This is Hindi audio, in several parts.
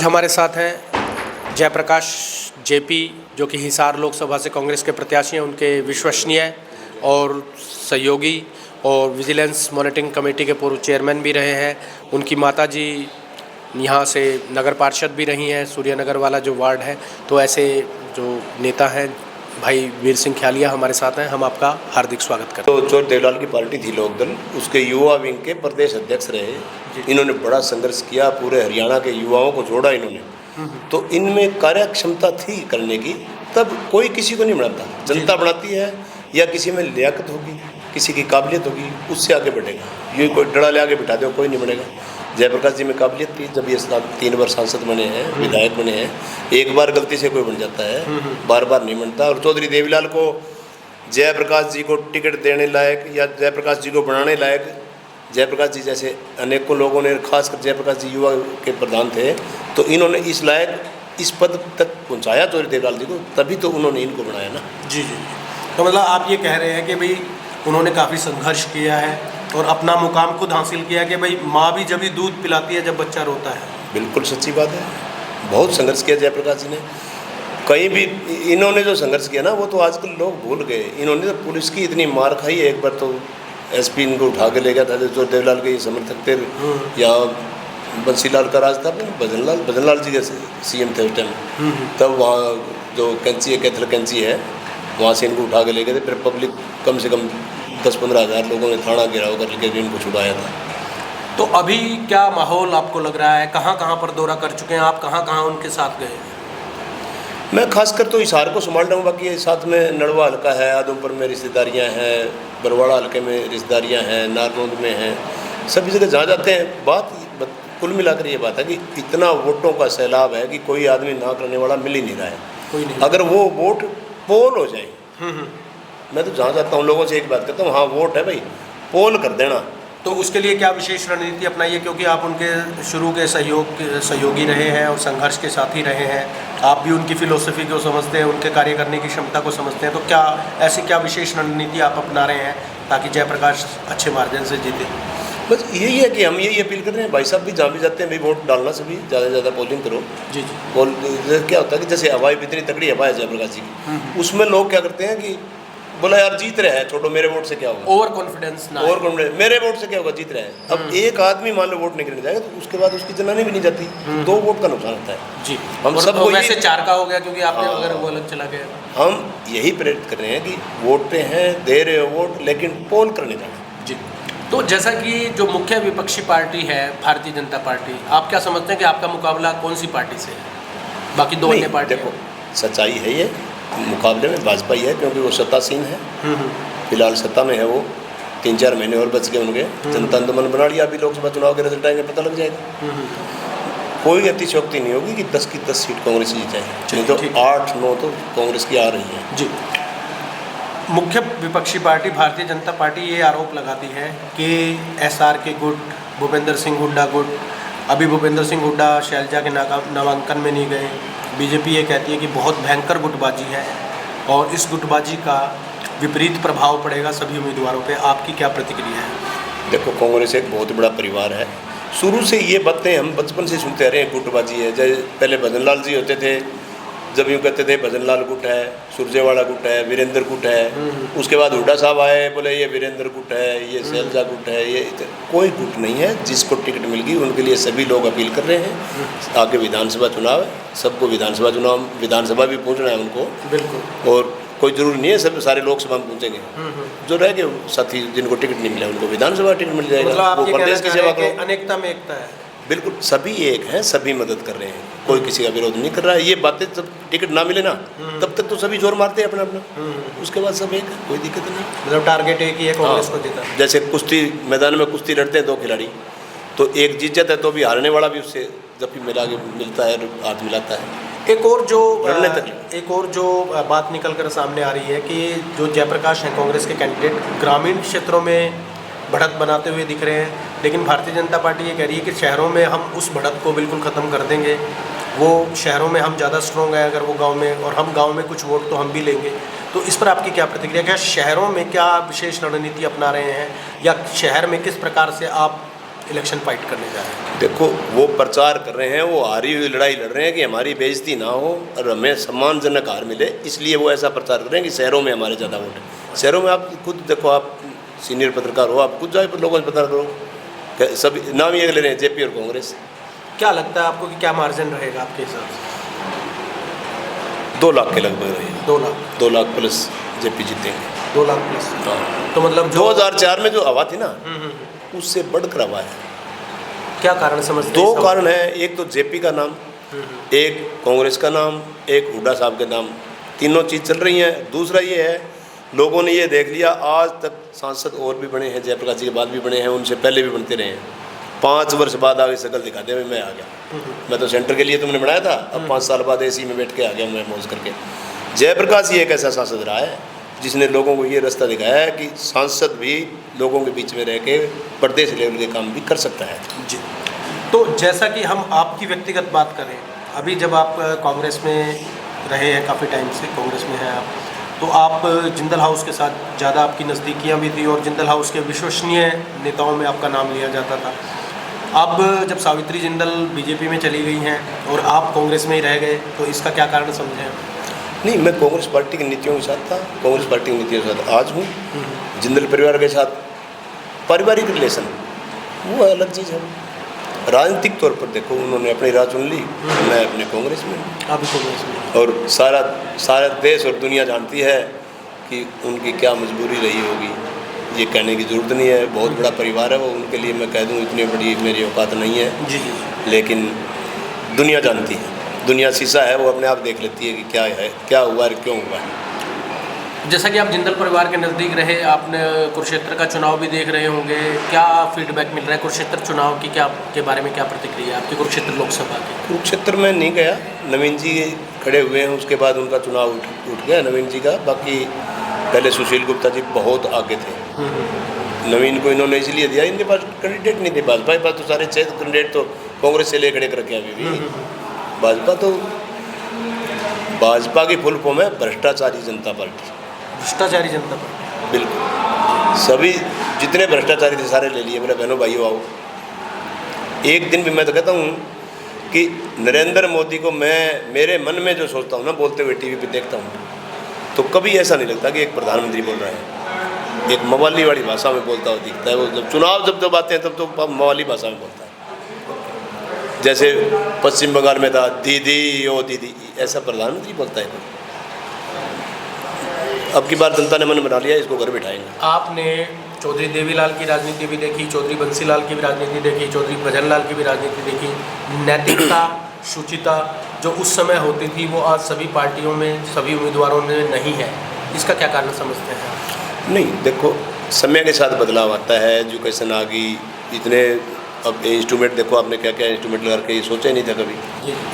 हमारे साथ हैं जयप्रकाश जेपी, जो कि हिसार लोकसभा से कांग्रेस के प्रत्याशी हैं, उनके विश्वसनीय और सहयोगी और विजिलेंस मॉनिटरिंग कमेटी के पूर्व चेयरमैन भी रहे हैं। उनकी माताजी यहाँ से नगर पार्षद भी रही हैं, सूर्यनगर वाला जो वार्ड है। तो ऐसे जो नेता हैं भाई वीर सिंह ख्यालिया हमारे साथ हैं, हम आपका हार्दिक स्वागत करते हैं। तो चोर देवलाल की पार्टी थी लोकदल, उसके युवा विंग के प्रदेश अध्यक्ष रहे। इन्होंने बड़ा संघर्ष किया, पूरे हरियाणा के युवाओं को जोड़ा इन्होंने। तो इनमें कार्य क्षमता थी करने की, तब कोई किसी को नहीं बनाता, जनता बनाती है। या किसी में लियाकत होगी, किसी की काबिलियत होगी, उससे आगे बढ़ेगा। ये कोई डरा ले आगे बिठा दो, कोई नहीं बढ़ेगा। जयप्रकाश जी में काबिलियत थी, जब ये 3 बार सांसद बने हैं, विधायक बने हैं। एक बार गलती से कोई बन जाता है, बार बार नहीं बनता। और चौधरी देवीलाल को जयप्रकाश जी को टिकट देने लायक या जयप्रकाश जी को बनाने लायक, जयप्रकाश जी जैसे अनेकों लोगों ने, खासकर जयप्रकाश जी युवा के प्रधान थे, तो इन्होंने इस लायक इस पद तक पहुँचाया चौधरी देवीलाल जी को, तभी तो उन्होंने इनको बनाया ना। जी जी। तो मतलब आप ये कह रहे हैं कि भाई उन्होंने काफ़ी संघर्ष किया है और अपना मुकाम खुद हासिल किया कि भाई माँ भी जब ही दूध पिलाती है जब बच्चा रोता है। बिल्कुल सच्ची बात है, बहुत संघर्ष किया जयप्रकाश जी ने। कहीं भी इन्होंने जो संघर्ष किया ना, वो तो आजकल लोग भूल गए। इन्होंने तो पुलिस की इतनी मार खाई है। एक बार तो एसपी इनको उठा के ले गया था, जो देवलाल के समर्थक थे। यहाँ बंसीलाल का राज था, भजनलाल जी जैसे सीएम थे उस टाइम। तब वहाँ जो कैंची है, कैथल कैंची है, वहाँ से इनको उठा के ले गए थे। फिर पब्लिक कम से कम 10-15 हज़ार लोगों ने थाना घेराव करके इनको छुड़ाया था। तो अभी क्या माहौल आपको लग रहा है? कहाँ कहाँ पर दौरा कर चुके हैं आप? कहाँ कहाँ उनके साथ गए? मैं खासकर तो हिसार को संभाल रहा हूँ, बाकी साथ में नड़वा हल्का है, आदमपुर में रिश्तेदारियाँ हैं, बरवाड़ा हल्के में रिश्तेदारियाँ हैं, नारनौंद में हैं। सभी जगह जहाँ जाते हैं, बात कुल मिलाकर ये बात है कि इतना वोटों का सैलाब है कि कोई आदमी ना करने वाला मिल ही नहीं रहा है। कोई नहीं। अगर वो वोट पोल हो जाए, मैं तो जहाँ जाता हूँ लोगों से एक बात कहता हूँ, हाँ वोट है भाई, पोल कर देना। तो उसके लिए क्या विशेष रणनीति अपनाइए, क्योंकि आप उनके शुरू के सहयोगी रहे हैं और संघर्ष के साथी रहे हैं। आप भी उनकी फिलोसफी को समझते हैं, उनके कार्य करने की क्षमता को समझते हैं। तो क्या ऐसी क्या विशेष रणनीति आप अपना रहे हैं ताकि जयप्रकाश अच्छे मार्जिन से जीते? बस यही है कि हम यही अपील कर रहे हैं, भाई साहब भी जहाँ भी जाते हैं भाई वोट डालना, सभी ज़्यादा से ज़्यादा पोलिंग करो। जी जी। पोल क्या होता है कि जैसे हवाई इतनी तगड़ी हवा है जयप्रकाश जी की, उसमें लोग क्या करते हैं कि बोला यार जीत रहे हैं, छोड़ो मेरे वोट से क्या होगा। ओवर कॉन्फिडेंस ना, ओवर कॉन्फिडेंस, मेरे वोट से क्या होगा, जीत रहे हैं। अब एक आदमी मान लो वोट नहीं गिरने जाएगा तो उसके बाद उसकी जनानी भी नहीं जाती, 2 वोट का नुकसान होता है। जी। हम सब वैसे 4 का हो गया, क्योंकि आपने अगर वो अलग चला गया। हम यही प्रेरित कर रहे हैं कि वोटते हैं, दे रहे हो वोट, लेकिन पोल करने जाना। जी। तो जैसा कि जो मुख्य विपक्षी पार्टी है भारतीय जनता पार्टी, आप क्या समझते हैं कि आपका मुकाबला कौन सी पार्टी से है? बाकी 2 अन्य पार्टी। देखो सच्चाई है, ये मुकाबले में भाजपा ही है, क्योंकि वो सत्तासीन है। फिलहाल सत्ता में है वो, 3-4 महीने और बच गए उनके। जनता ने तो मन बना लिया, अभी लोकसभा चुनाव के रिजल्ट आएंगे, पता लग जाएगा। कोई अतिशयोक्ति नहीं होगी कि 10 की 10 सीट कांग्रेस जीत जाए, नहीं तो 8-9 तो कांग्रेस की आ रही है। जी। मुख्य विपक्षी पार्टी भारतीय जनता पार्टी ये आरोप लगाती है कि SR के गुट, भूपेंद्र सिंह हुड्डा गुट, अभी भूपेंद्र सिंह हुड्डा शैलजा के नामांकन में नहीं गए। बीजेपी ये कहती है कि बहुत भयंकर गुटबाजी है और इस गुटबाजी का विपरीत प्रभाव पड़ेगा सभी उम्मीदवारों पे। आपकी क्या प्रतिक्रिया है? देखो कांग्रेस एक बहुत बड़ा परिवार है, शुरू से ये बातें हम बचपन से सुनते आ रहे हैं, गुटबाजी है। जैसे पहले भजनलाल जी होते थे, जब यूँ कहते थे भजनलाल गुट है, सुरजेवाला गुट है, वीरेंद्र गुट है। उसके बाद हुड्डा साहब आए, बोले ये वीरेंद्र गुट है, ये शैलजा गुट है। ये कोई गुट नहीं है, जिसको टिकट मिल गई उनके लिए सभी लोग अपील कर रहे हैं। आगे विधानसभा चुनाव है, सबको विधानसभा भी पहुँचना है उनको। बिल्कुल। और कोई जरूरी नहीं है सब सारे लोकसभा में पहुँचेंगे। जो रह गए साथी जिनको टिकट नहीं मिला उनको विधानसभा टिकट मिल जाएगा। वो प्रदेश की सेवा करो। अनेकता में एकता है। बिल्कुल, सभी एक हैं, सभी मदद कर रहे हैं, कोई किसी का विरोध नहीं कर रहा है। ये बातें जब टिकट ना मिले ना, तब तक तो सभी जोर मारते हैं अपना अपना, उसके बाद सब एक है, कोई दिक्कत नहीं। मतलब टारगेट एक ही है कांग्रेस को जीतना। जैसे कुश्ती मैदान में कुश्ती लड़ते हैं 2 खिलाड़ी, तो एक जीत जाता है तो भी हारने वाला भी उससे जब भी मिलता है, हाथ मिलाता है। एक और जो बात निकल कर सामने आ रही है कि जो जयप्रकाश हैं कांग्रेस के कैंडिडेट, ग्रामीण क्षेत्रों में बढ़त बनाते हुए दिख रहे हैं, लेकिन भारतीय जनता पार्टी ये कह रही है कि शहरों में हम उस बढ़त को बिल्कुल ख़त्म कर देंगे। वो शहरों में हम ज़्यादा स्ट्रॉन्ग हैं अगर वो गांव में, और हम गांव में कुछ वोट तो हम भी लेंगे। तो इस पर आपकी क्या प्रतिक्रिया? क्या शहरों में क्या विशेष रणनीति अपना रहे हैं, या शहर में किस प्रकार से आप इलेक्शन फाइट करने जा रहे हैं? देखो, वो प्रचार कर रहे हैं, वो हारी हुई लड़ाई लड़ रहे हैं कि हमारी बेइज्जती ना हो और हमें सम्मानजनक हार मिले, इसलिए वो ऐसा प्रचार कर रहे हैं कि शहरों में हमारे ज़्यादा वोट है। शहरों में आप खुद देखो, आप सीनियर पत्रकार हो, आप खुद जाए लोगों से पता करो, सब नाम ये ले रहे हैं जेपी और कांग्रेस। क्या लगता है आपको कि क्या मार्जिन रहेगा आपके हिसाब से? 2 लाख के लगभग रहेगा। 2 लाख? 2 लाख प्लस जेपी जीतेंगे। 2 लाख प्लस? हाँ। तो मतलब 2004 में जो हवा थी ना, उससे बढ़कर हवा है। क्या कारण समझते हैं? 2 कारण है, एक तो जेपी का नाम, एक कांग्रेस का नाम, एक हुड्डा साहब के नाम, तीनों चीज़ चल रही हैं। दूसरा ये है, लोगों ने ये देख लिया, आज तक सांसद और भी बने हैं, जयप्रकाश जी के बाद भी बने हैं, उनसे पहले भी बनते रहे हैं। 5 वर्ष बाद आगे शकल दिखाते हुए मैं आ गया। मैं तो सेंटर के लिए तुमने बनाया था, अब 5 साल बाद एसी में बैठ के आ गया मैं मौज करके। जयप्रकाश जी एक ऐसा सांसद रहा है जिसने लोगों को ये रास्ता दिखाया है कि सांसद भी लोगों के बीच में रह के प्रदेश लेवल के काम भी कर सकता है। जी। तो जैसा कि हम आपकी व्यक्तिगत बात करें, अभी जब आप कांग्रेस में रहे हैं, काफ़ी टाइम से कांग्रेस में हैं आप, तो आप जिंदल हाउस के साथ ज़्यादा आपकी नज़दीकियाँ भी थी और जिंदल हाउस के विश्वसनीय नेताओं में आपका नाम लिया जाता था। अब जब सावित्री जिंदल बीजेपी में चली गई हैं और आप कांग्रेस में ही रह गए, तो इसका क्या कारण समझें? नहीं, मैं कांग्रेस पार्टी की नीतियों के साथ था, कांग्रेस पार्टी की नीतियों के साथ आज हूँ। जिंदल परिवार के साथ पारिवारिक रिलेशन वो अलग चीज़ है। राजनीतिक तौर पर देखो, उन्होंने अपनी राह चुन ली, मैं अपने कांग्रेस में हूँ। आप कांग्रेस में? और सारा देश और दुनिया जानती है कि उनकी क्या मजबूरी रही होगी, ये कहने की ज़रूरत नहीं है। बहुत बड़ा परिवार है वो, उनके लिए मैं कह दूँ इतनी बड़ी मेरी औकात नहीं है। जी जी। लेकिन दुनिया जानती है, दुनिया शीशा है, वो अपने आप देख लेती है कि क्या है, क्या हुआ और क्यों हुआ है। जैसा कि आप जिंदल परिवार के नज़दीक रहे, आपने कुरुक्षेत्र का चुनाव भी देख रहे होंगे, क्या फीडबैक मिल रहा है कुरुक्षेत्र चुनाव की? क्या के बारे में क्या प्रतिक्रिया है आपकी कुरुक्षेत्र लोकसभा की? कुरुक्षेत्र में नहीं गया, नवीन जी खड़े हुए हैं, उसके बाद उनका चुनाव उठ गया नवीन जी का। बाकी पहले सुशील गुप्ता जी बहुत आगे थे, नवीन को इन्होंने इसलिए दिया, इनके पास कैंडिडेट नहीं थे। भाजपा के पास तो सारे 6 कैंडिडेट तो कांग्रेस से ले खड़े कर रखे अभी भी। भाजपा की फुल फॉर्म है भ्रष्टाचारी जनता पार्टी। भ्रष्टाचारी जनता पार्टी? बिल्कुल, सभी जितने भ्रष्टाचारी थे सारे ले लिए। बोले बहनों भाइयों आओ। एक दिन भी मैं तो कहता हूँ कि नरेंद्र मोदी को मैं मेरे मन में जो सोचता हूँ ना, बोलते हुए टीवी पे देखता हूँ, तो कभी ऐसा नहीं लगता कि एक प्रधानमंत्री बोल रहा है। एक मवाली वाली भाषा में बोलता हुआ दिखता है वो। जब चुनाव जब आते हैं तब तो मवाली भाषा में बोलता है। जैसे पश्चिम बंगाल में था, दीदी ओ दीदी, ऐसा प्रधानमंत्री बोलता है। अब की बार जनता ने मन बना लिया, इसको घर बिठाएंगे। आपने चौधरी देवीलाल की राजनीति भी देखी, चौधरी बंसीलाल की भी राजनीति देखी, चौधरी भजनलाल की भी राजनीति देखी। नैतिकता, शुचिता जो उस समय होती थी वो आज सभी पार्टियों में, सभी उम्मीदवारों में नहीं है। इसका क्या कारण समझते हैं? नहीं, देखो समय के साथ बदलाव आता है, एजुकेशन आ गई, इतने अब इंस्ट्रूमेंट देखो आपने क्या क्या इंस्ट्रूमेंट लगा के, ये सोचा ही नहीं था कभी।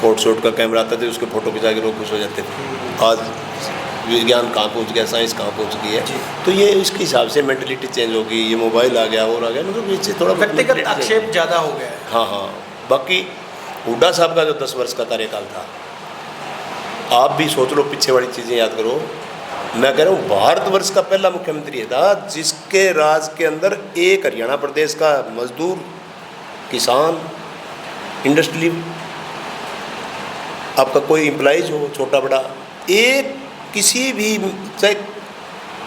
फोट शॉट का कैमरा आता था, उसके फ़ोटो खिंचा के लोग खुश हो जाते थे। आज विज्ञान कहाँ पहुँच गया, साइंस कहाँ पहुँच गई है, तो ये इसके हिसाब से मेंटलिटी चेंज होगी। ये मोबाइल आ गया और आ गया, मतलब इससे थोड़ा व्यक्तिगत आक्षेप ज़्यादा हो गया है। हाँ हाँ। बाकी हुड्डा साहब का जो 10 वर्ष का कार्यकाल था, आप भी सोच लो, पीछे वाली चीज़ें याद करो। मैं कह रहा हूँ भारतवर्ष का पहला मुख्यमंत्री था जिसके राज के अंदर एक हरियाणा प्रदेश का मजदूर, किसान, इंडस्ट्री, आपका कोई एम्प्लॉइज हो छोटा बड़ा, एक किसी भी चाहे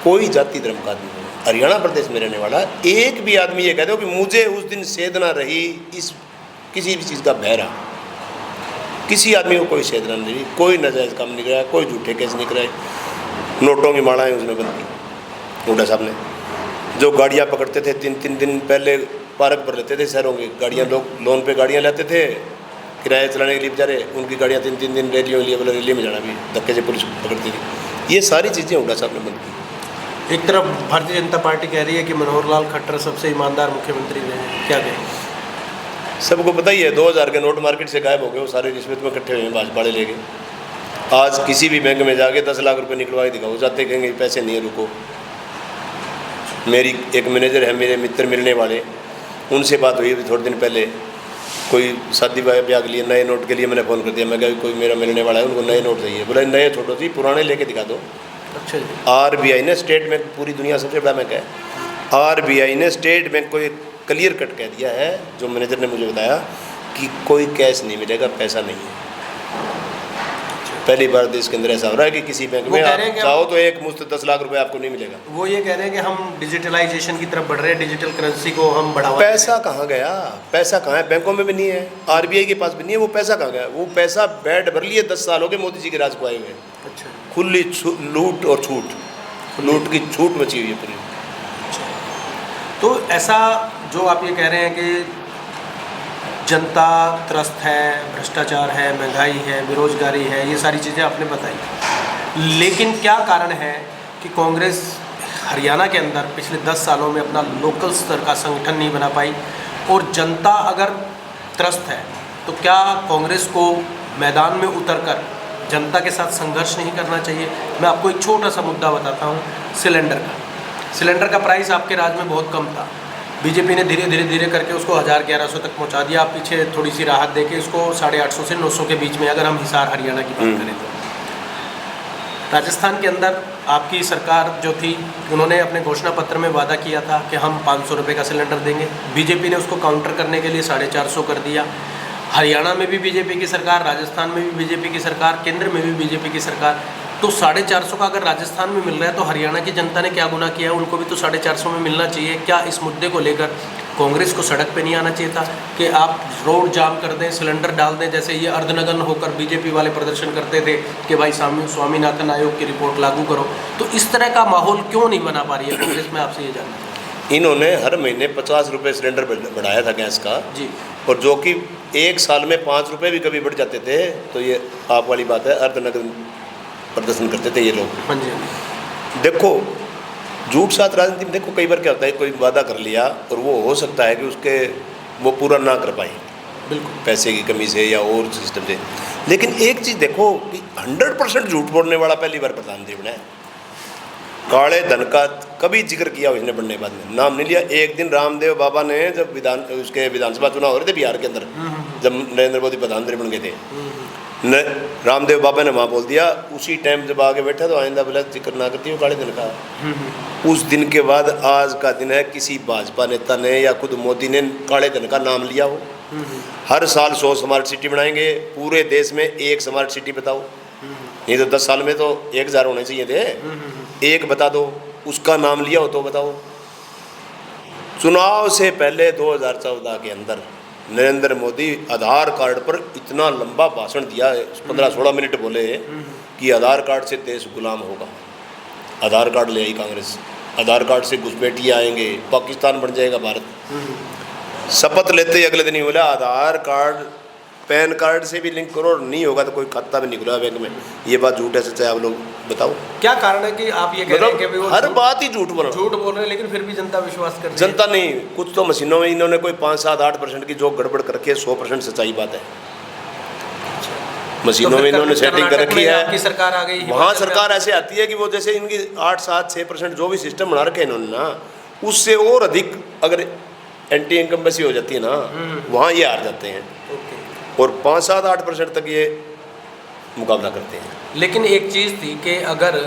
कोई जाति धर्म का आदमी हो, हरियाणा प्रदेश में रहने वाला एक भी आदमी ये कह दो कि मुझे उस दिन सेधना रही, इस किसी भी चीज़ का बह रहा, किसी आदमी को कोई सेधना नहीं रही, कोई नाजायज़ काम नहीं कराया, कोई झूठे केस नहीं कराए। नोटों की मालाएं उसने बंद की हुड्डा साहब ने। जो गाड़ियाँ पकड़ते थे 3-3 दिन पहले पार्क पर लेते थे शहरों की गाड़ियाँ, लोग लोन पे गाड़ियाँ लेते थे किराया चलाने के लिए, बेचारे उनकी गाड़ियाँ 3-3 दिन रैलियों के लिए, बोले रैली में जाना भी धक्के से पुलिस पकड़ती थी। ये सारी चीज़ें हुड्डा साहब ने बंद की। एक तरफ भारतीय जनता पार्टी कह रही है कि मनोहर लाल खट्टर सबसे ईमानदार मुख्यमंत्री रहे हैं, क्या कहें? सबको पता ही है, 2000 के नोट मार्केट से गायब हो गए, वो सारे रिश्वत में इकट्ठे हुए हैं, भाजपा वाले लेके। आज किसी भी बैंक में जाके 10 लाख रुपए निकलवा के दिखाओ, जाते कहेंगे पैसे नहीं है, रुको। मेरी एक मैनेजर है, मेरे मित्र मिलने वाले, उनसे बात हुई थोड़े दिन पहले, कोई शादी ब्याह के लिए नए नोट के लिए मैंने फ़ोन कर दिया। मैं कहा कोई मेरा मिलने वाला है, उनको नए नोट चाहिए। बोला नए छोड़ो जी, पुराने लेके दिखा दो। अच्छा जी। RBI ने, स्टेट बैंक पूरी दुनिया सबसे बड़ा बैंक है, RBI ने स्टेट बैंक को एक क्लियर कट कह दिया है, जो मैनेजर ने मुझे बताया, कि कोई कैश नहीं मिलेगा, पैसा नहीं है। पहली बार देश के अंदर ऐसा हो रहा है कि किसी बैंक में आप चाहो तो एक मुश्त 10 लाख रुपए आपको नहीं मिलेगा। वो ये कह रहे हैं कि हम डिजिटलाइजेशन की तरफ बढ़ रहे हैं, डिजिटल करेंसी को हम बढ़ावा। पैसा कहाँ गया? पैसा कहाँ है? बैंकों में भी नहीं है, आरबीआई के पास भी नहीं है। वो पैसा कहाँ गया? वो पैसा बेड भर लिए 10 साल हो गए मोदी जी के राज को आए हुए। अच्छा। खुली लूट और छूट, लूट की छूट मची हुई है पूरी। तो ऐसा जो आप ये कह रहे हैं कि जनता त्रस्त है, भ्रष्टाचार है, महंगाई है, बेरोजगारी है, ये सारी चीज़ें आपने बताई, लेकिन क्या कारण है कि कांग्रेस हरियाणा के अंदर पिछले 10 सालों में अपना लोकल स्तर का संगठन नहीं बना पाई? और जनता अगर त्रस्त है तो क्या कांग्रेस को मैदान में उतरकर जनता के साथ संघर्ष नहीं करना चाहिए? मैं आपको एक छोटा सा मुद्दा बताता हूँ, सिलेंडर का प्राइस आपके राज्य में बहुत कम था। बीजेपी ने धीरे करके उसको 1000-1100 तक पहुंचा दिया। आप पीछे थोड़ी सी राहत देके इसको 850 से 900 के बीच में, अगर हम हिसार हरियाणा की बात करें तो। राजस्थान के अंदर आपकी सरकार जो थी, उन्होंने अपने घोषणा पत्र में वादा किया था कि हम 500 रुपये का सिलेंडर देंगे। बीजेपी ने उसको काउंटर करने के लिए 450 कर दिया। हरियाणा में भी बीजेपी की सरकार, राजस्थान में भी बीजेपी की सरकार, केंद्र में भी बीजेपी की सरकार। तो 450 का अगर राजस्थान में मिल रहा है तो हरियाणा की जनता ने क्या गुनाह किया है? उनको भी तो 450 में मिलना चाहिए। क्या इस मुद्दे को लेकर कांग्रेस को सड़क पे नहीं आना चाहिए था कि आप रोड जाम कर दें, सिलेंडर डाल दें, जैसे ये अर्धनग्न होकर बीजेपी वाले प्रदर्शन करते थे कि भाई स्वामीनाथन आयोग की रिपोर्ट लागू करो? तो इस तरह का माहौल क्यों नहीं बना पा रही है कांग्रेस? में आपसे ये जानना चाहिए। इन्होंने हर महीने 50 रुपये सिलेंडर बढ़ाया था गैस का जी, और जो कि एक साल में 5 रुपये भी कभी बढ़ जाते थे। तो ये आप वाली बात है, अर्धनग्न प्रदर्शन करते थे ये लोग। हाँ जी। देखो, झूठ साथ राजनीति में देखो कई बार क्या होता है, कोई वादा कर लिया और वो हो सकता है कि उसके वो पूरा ना कर पाए, बिल्कुल, पैसे की कमी से या और सिस्टम से। लेकिन एक चीज़ देखो कि 100% झूठ बोलने वाला पहली बार प्रधानमंत्री बना है। काले धन का कभी जिक्र किया उसने बनने के बाद में, नाम नहीं लिया। एक दिन रामदेव बाबा ने जब विधानसभा चुनाव हो रहे थे बिहार के अंदर, जब नरेंद्र मोदी प्रधानमंत्री बन गए थे, रामदेव बाबा ने वहाँ बोल दिया, उसी टाइम जब आगे बैठा तो आइंदा बोला जिक्र ना करती हो काले धन का। उस दिन के बाद आज का दिन है, किसी भाजपा नेता ने या खुद मोदी ने काले धन का नाम लिया हो? हर साल 100 स्मार्ट सिटी बनाएंगे, पूरे देश में एक स्मार्ट सिटी बताओ। नहीं तो 10 साल में तो 1000 होने चाहिए थे, एक बता दो, उसका नाम लिया हो तो बताओ। चुनाव से पहले 2014 के अंदर नरेंद्र मोदी आधार कार्ड पर इतना लंबा भाषण दिया, 15-16 मिनट बोले कि आधार कार्ड से देश गुलाम होगा। आधार कार्ड ले आई कांग्रेस, आधार कार्ड से घुसपैठिए आएंगे, पाकिस्तान बन जाएगा भारत। शपथ लेते ही अगले दिन ही बोला आधार कार्ड पैन कार्ड से भी लिंक करो, और नहीं होगा तो कोई खाता भी नहीं खुला बैंक में। ये बात झूठ है सच है? आप लोग बताओ क्या कारण है कि आप ये कह रहे हैं कि वो हर बात ही झूठ बोल रहे हैं, लेकिन फिर भी जनता विश्वास कर रही है? जनता नहीं, कुछ तो मशीनों में इन्होंने कोई 5-7-8% की जो गड़बड़ कर रखी है, 100% सच्चाई बात है। मशीनों में इन्होंने सेटिंग कर रखी है। आपकी सरकार आ गई, वहाँ सरकार ऐसे आती है कि वो जैसे इनकी 8-7-6% जो भी सिस्टम बना रखे हैं इन्होंने ना, उससे और अधिक अगर एंटी इनकम्बेंसी हो जाती है ना, वहाँ ये हार जाते हैं और 5-7-8% तक ये मुकाबला करते हैं। लेकिन एक चीज़ थी कि अगर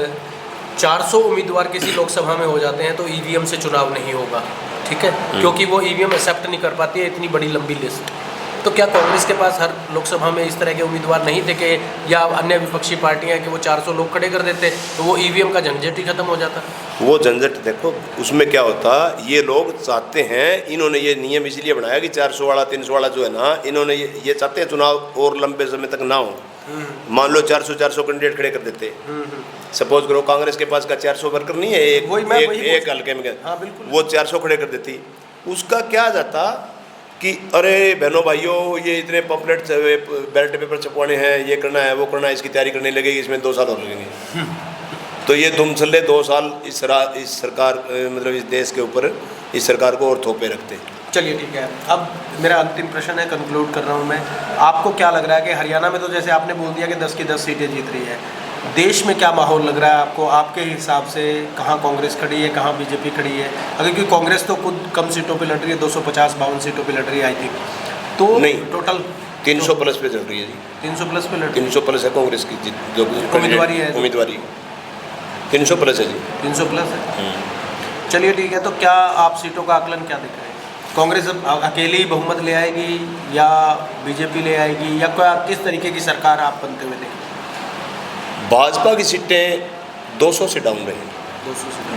400 उम्मीदवार किसी लोकसभा में हो जाते हैं तो ईवीएम से चुनाव नहीं होगा, ठीक है, क्योंकि वो ईवीएम एक्सेप्ट नहीं कर पाती है इतनी बड़ी लंबी लिस्ट। तो क्या कांग्रेस के पास हर लोकसभा में इस तरह के उम्मीदवार नहीं थे कि, या अन्य विपक्षी पार्टियां कि वो 400 लोग खड़े कर देते तो वो ईवीएम का झंझट ही खत्म हो जाता? वो झंझट देखो उसमें क्या होता, ये लोग चाहते हैं, इन्होंने ये नियम इसलिए बनाया कि 400 वाला 300 वाला जो है ना, इन्होंने ये चाहते हैं चुनाव और लंबे समय तक ना हो। मान लो 400 कैंडिडेट खड़े कर देते, सपोज करो कांग्रेस के पास का 400 वर्कर नहीं है एक हल्के में, हाँ, बिल्कुल, वो 400 खड़े कर देती, उसका क्या जाता कि अरे बहनों भाइयों ये इतने पम्पलेट बैलेट पेपर छपवाने हैं, ये करना है वो करना है, इसकी तैयारी करने लगेगी, इसमें 2 साल और लगेंगे। तो ये दुम चले 2 साल इस सरकार मतलब इस देश के ऊपर इस सरकार को और थोपे रखते। चलिए ठीक है, अब मेरा अंतिम प्रश्न है, कंक्लूड कर रहा हूँ मैं। आपको क्या लग रहा है कि हरियाणा में तो जैसे आपने बोल दिया कि 10 की 10 सीटें जीत रही है, देश में क्या माहौल लग रहा है आपको? आपके हिसाब से कहाँ कांग्रेस खड़ी है, कहाँ बीजेपी खड़ी है? अगर क्योंकि कांग्रेस तो खुद कम सीटों पे लड़ रही है, 250-52 सीटों पे लड़ रही है आई थिंक, तो नहीं टोटल 300 प्लस पे चल रही है जी। 300 प्लस पे लड़ 300 प्लस है कांग्रेस की जो उम्मीदवारी है, 300 प्लस है जी। 300 प्लस है। चलिए ठीक है, तो क्या आप सीटों का आकलन क्या दिख रहे हैं? कांग्रेस अब अकेली बहुमत ले आएगी या बीजेपी ले आएगी, या क्या किस तरीके की सरकार आप बनते हुए देखें? भाजपा की सीटें 200 से डाउन रहेंगी,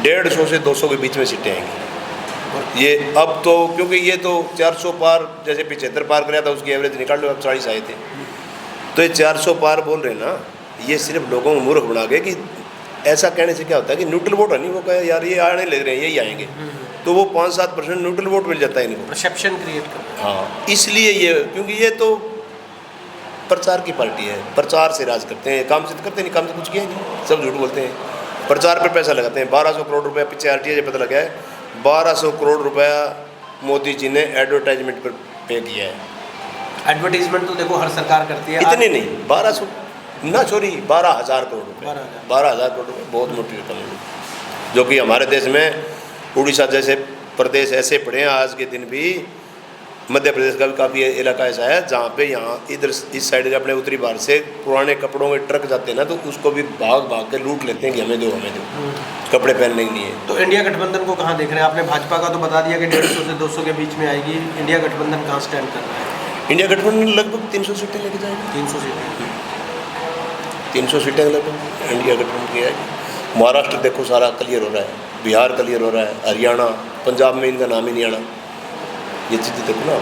150 से 200 के बीच में सीटें आएंगी। ये अब तो क्योंकि ये तो 400 पार, जैसे 75 पार कराया था उसकी एवरेज निकाल लो, अब 40 आए थे, तो ये 400 पार बोल रहे हैं ना, ये सिर्फ लोगों को मूर्ख बना के कि ऐसा कहने से क्या होता है कि न्यूट्रल वोट है नहीं, वो कहे यार ये आने लग रहे हैं यही आएंगे, तो वो 5-7% न्यूट्रल वोट मिल जाता है इनको, परसेप्शन क्रिएट कर। हाँ, इसलिए ये, क्योंकि ये तो प्रचार की पार्टी है, प्रचार से राज करते हैं, काम से तो करते नहीं, काम से कुछ किया नहीं, सब झूठ बोलते हैं, प्रचार पर पैसा लगाते हैं। 1200 करोड़ रुपया पीछे आरटीआई पता लगा है, 1200 करोड़ रुपया मोदी जी ने एडवर्टाइजमेंट पर पे किया है। एडवर्टीजमेंट तो देखो हर सरकार करती है, इतने नहीं, 1200 ना छोरी, 12,000 करोड़ रुपये, 12,000 करोड़ रुपये बहुत मोटी रकम है, जो कि हमारे देश में उड़ीसा जैसे प्रदेश ऐसे पड़े हैं आज के दिन भी। मध्य प्रदेश का भी काफ़ी इलाका ऐसा है जहाँ पे यहाँ इधर इस साइड के अपने उत्तरी भारत से पुराने कपड़ों के ट्रक जाते हैं ना, तो उसको भी भाग भाग के लूट लेते हैं कि हमें दो कपड़े पहनने के लिए। तो इंडिया गठबंधन को कहाँ देख रहे हैं? आपने भाजपा का तो बता दिया कि 150 से 200 के बीच में आएगी, इंडिया गठबंधन कहाँ स्टैंड कर रहा है? इंडिया गठबंधन लगभग 300 सीटें लेके जाएगी, 300 सीटें, 300 सीटें लगभग इंडिया गठबंधन की आएगी। महाराष्ट्र देखो सारा क्लियर हो रहा है, बिहार क्लियर हो रहा है, हरियाणा, पंजाब में इनका नाम ही नहीं आना, ये चीज़ें देखो ना,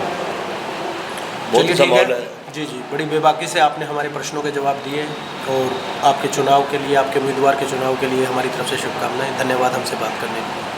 बहुत अच्छा माहौल है। जी जी, बड़ी बेबाकी से आपने हमारे प्रश्नों के जवाब दिए, और आपके चुनाव के लिए, आपके उम्मीदवार के चुनाव के लिए हमारी तरफ से शुभकामनाएं। धन्यवाद हमसे बात करने के लिए।